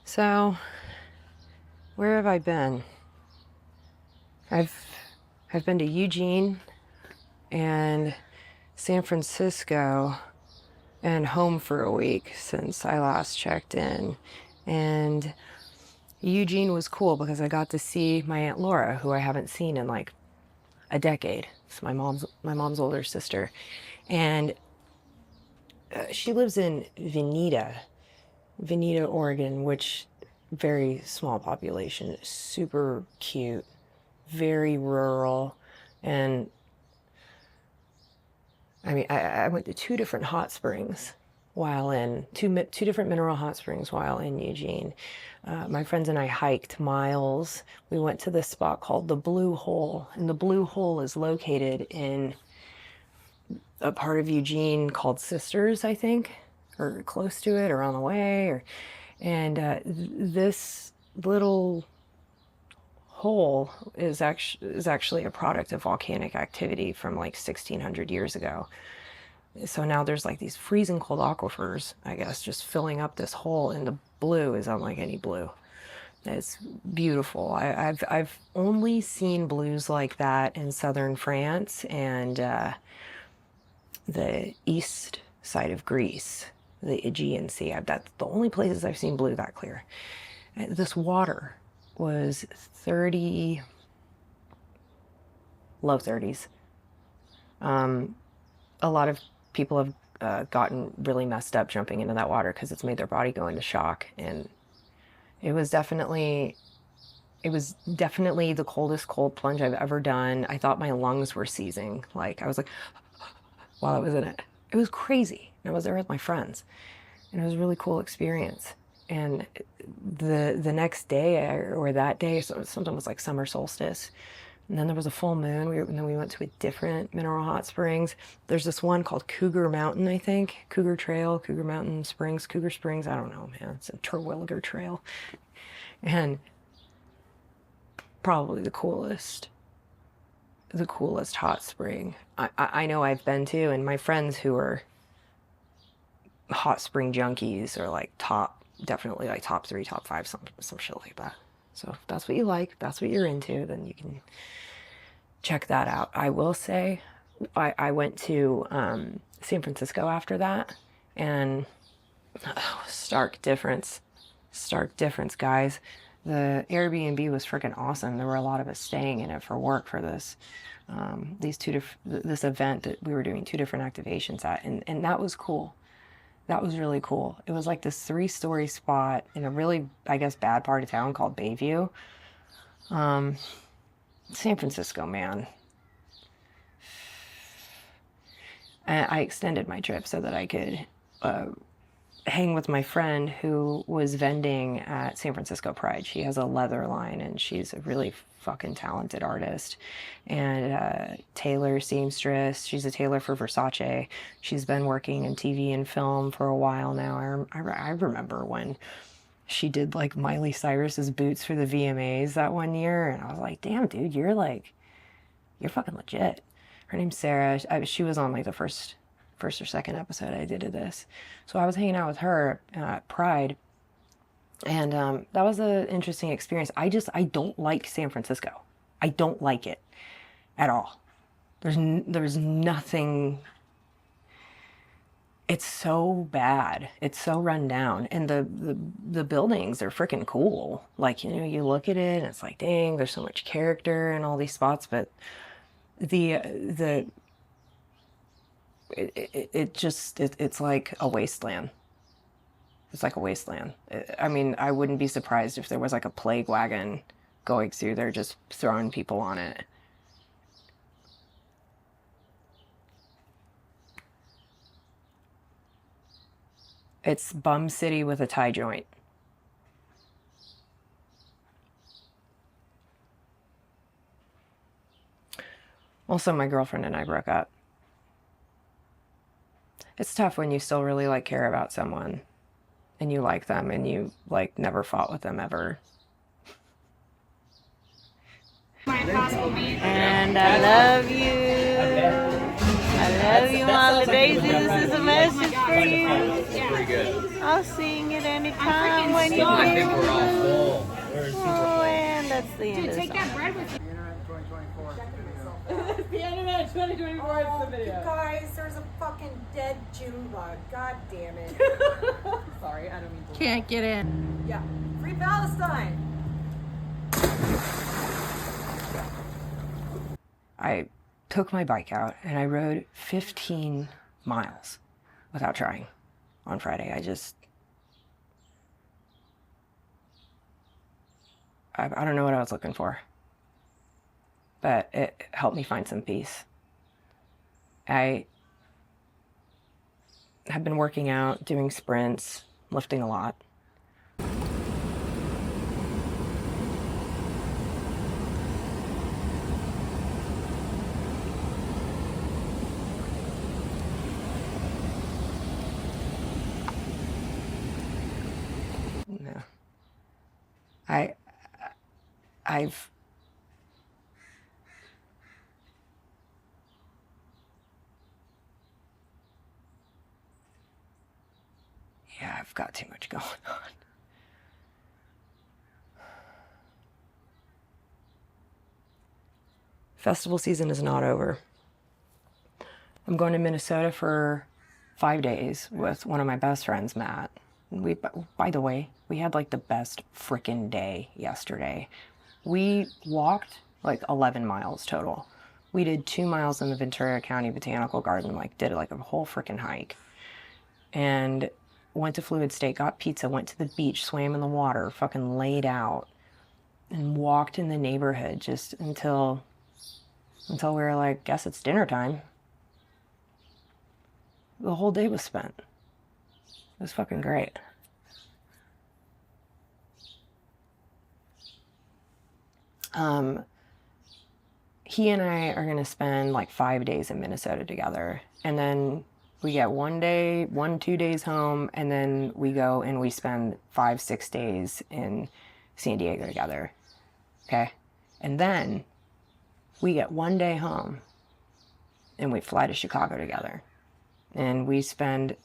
So, where have I been? I've been to Eugene and San Francisco and home for a week since I last checked in. And Eugene was cool because I got to see my Aunt Laura, who I haven't seen in like a decade. It's my mom's older sister. And she lives in Veneta, Oregon, which very small population, super cute, very rural. And I mean, I went to two different hot springs while in two different mineral hot springs while in Eugene. My friends and I hiked miles. We went to this spot called the Blue Hole, and the Blue Hole is located in a part of Eugene called Sisters, I think, or close to it, or on the way, and this little hole is actually a product of volcanic activity from like 1600 years ago. So now there's like these freezing cold aquifers, I guess, just filling up this hole, and the blue is unlike any blue. It's beautiful. I've only seen blues like that in southern France and the east side of Greece, the Aegean Sea. That's the only places I've seen blue that clear. This water was 30, low 30s. A lot of people have gotten really messed up jumping into that water because it's made their body go into shock. And it was definitely the coldest cold plunge I've ever done. I thought my lungs were seizing. Like I was like, while I was in it. It was crazy. I was there with my friends, and it was a really cool experience. And the next day, or that day, so something was like summer solstice, and then there was a full moon. And then we went to a different mineral hot springs. There's this one called Cougar Mountain, I think. Cougar Trail, Cougar Mountain Springs, Cougar Springs. I don't know, man. It's a Terwilliger Trail. And probably the coolest hot spring I know I've been to, and my friends who are hot spring junkies are like definitely like top 3, top 5, some shit like that. So if that's what you like, if that's what you're into, then you can check that out. I will say I went to San Francisco after that, and stark difference, guys. The Airbnb was freaking awesome. There were a lot of us staying in it for work for this this event that we were doing 2 different activations at, and that was cool. That was really cool. It was like this 3-story spot in a really, I guess, bad part of town called Bayview. San Francisco, man. And I extended my trip so that I could hang with my friend who was vending at San Francisco Pride. She has a leather line, and she's a really fucking talented artist. And tailor, seamstress. She's a tailor for Versace. She's been working in TV and film for a while now. I remember when she did like Miley Cyrus's boots for the VMAs that one year, and I was like, damn, dude, you're fucking legit. Her name's Sarah. She was on like the first or second episode I did of this. So I was hanging out with her at Pride, and that was an interesting experience. I don't like San Francisco. I don't like it at all. There's nothing. It's so bad. It's so run down, and the buildings are freaking cool. Like, you know, you look at it and it's like, dang, there's so much character in all these spots, but it's like a wasteland. It's like a wasteland. I mean, I wouldn't be surprised if there was like a plague wagon going through there just throwing people on it. It's bum city with a tie joint. Also, my girlfriend and I broke up. It's tough when you still really like care about someone, and you like them, and you like never fought with them ever. And I love you. I love you, Mama Daisy. This is a message for you. Pretty good. I'll sing it anytime when you I feel think we're all full. We're super Oh, full. and that's the end Dude, of the take song. that bread with you. The internet 2024 is the video. Guys, there's a fucking dead June bug. God damn it. Sorry, I don't mean to. Can't get in. Yeah. Free Palestine. I took my bike out and I rode 15 miles without trying on Friday. I don't know what I was looking for, but it helped me find some peace. I have been working out, doing sprints, lifting a lot. No. I've I've got too much going on. Festival season is not over. I'm going to Minnesota for 5 days with one of my best friends, Matt. By the way, we had like the best frickin' day yesterday. We walked like 11 miles total. We did 2 miles in the Ventura County Botanical Garden, like did like a whole frickin' hike. And went to Fluid State, got pizza, went to the beach, swam in the water, fucking laid out, and walked in the neighborhood just until we were like, guess it's dinner time. The whole day was spent. It was fucking great. He and I are gonna spend like 5 days in Minnesota together, and then we get 2 days home, and then we go and we spend 5-6 days in San Diego together. Okay, and then we get 1 day home, and we fly to Chicago together, and we spend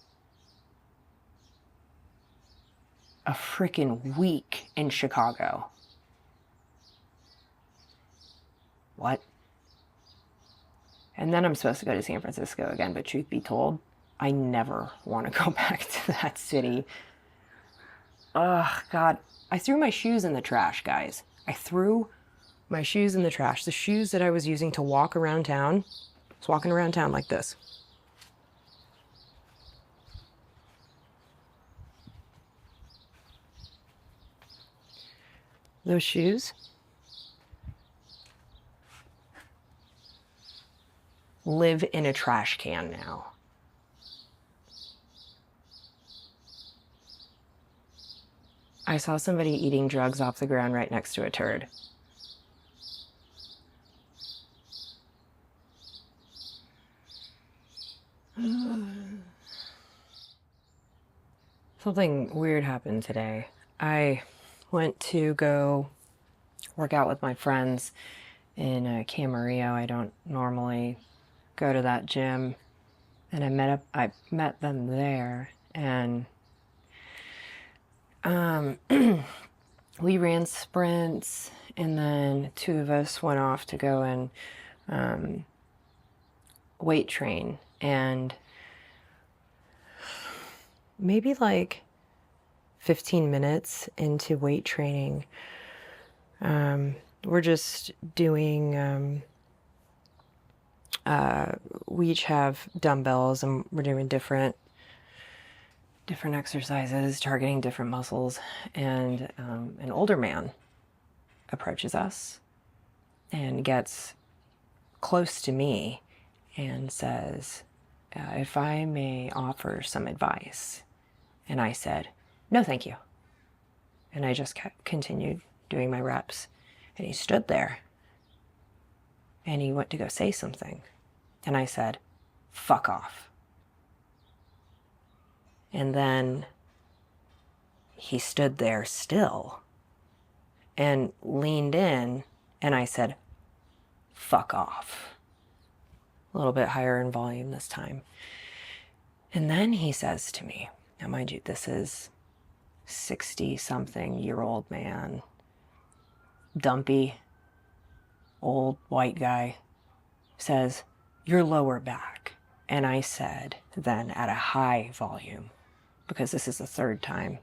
a freaking week in Chicago. What? And then I'm supposed to go to San Francisco again, but truth be told, I never want to go back to that city. Ugh, God. I threw my shoes in the trash, guys. I threw my shoes in the trash. The shoes that I was using to walk around town. I was walking around town like this. Those shoes live in a trash can now. I saw somebody eating drugs off the ground right next to a turd. Something weird happened today. I went to go work out with my friends in Camarillo. I don't normally go to that gym, and I met them there, and we ran sprints, and then 2 of us went off to go and weight train, and maybe like 15 minutes into weight training, we're just doing we each have dumbbells, and we're doing different exercises targeting different muscles, and an older man approaches us and gets close to me and says, if I may offer some advice. And I said, no, thank you. And I just continued doing my reps. And he stood there, and he went to go say something. And I said, fuck off. And then he stood there still and leaned in, and I said, fuck off. A little bit higher in volume this time. And then he says to me, Now, mind you, this is 60-something-year-old man, dumpy, old white guy, says, "Your lower back." And I said, then at a high volume, because this is the third time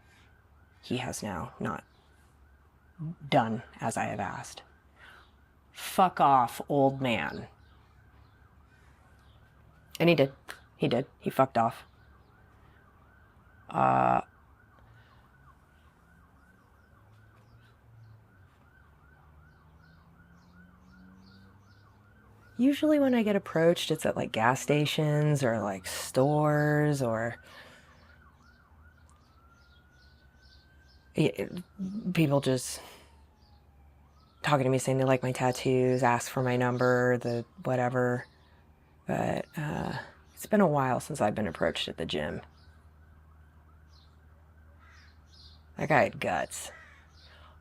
he has now not done as I have asked, "Fuck off, old man." And he did. He did. He fucked off. Usually when I get approached, it's at like gas stations or like stores or people just talking to me saying they like my tattoos, ask for my number, the whatever. But it's been a while since I've been approached at the gym. That guy had guts.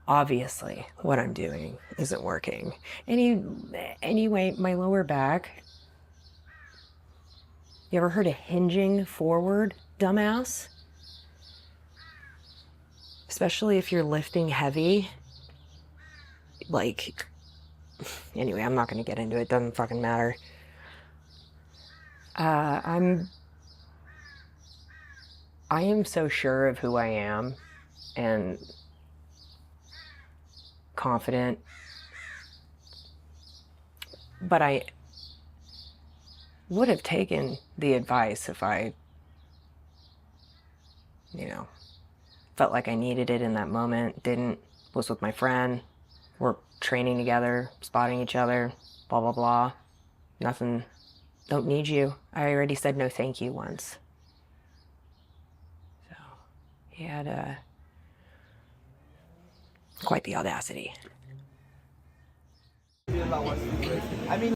Obviously, what I'm doing isn't working. Anyway, my lower back. You ever heard of hinging forward, dumbass? Especially if you're lifting heavy. Like, anyway, I'm not going to get into it. Doesn't fucking matter. I am so sure of who I am and confident, but I would have taken the advice if I, felt like I needed it in that moment, didn't, was with my friend, we're training together, spotting each other, blah, blah, blah. Nothing, don't need you. I already said no thank you once. So, he had quite the audacity. I mean,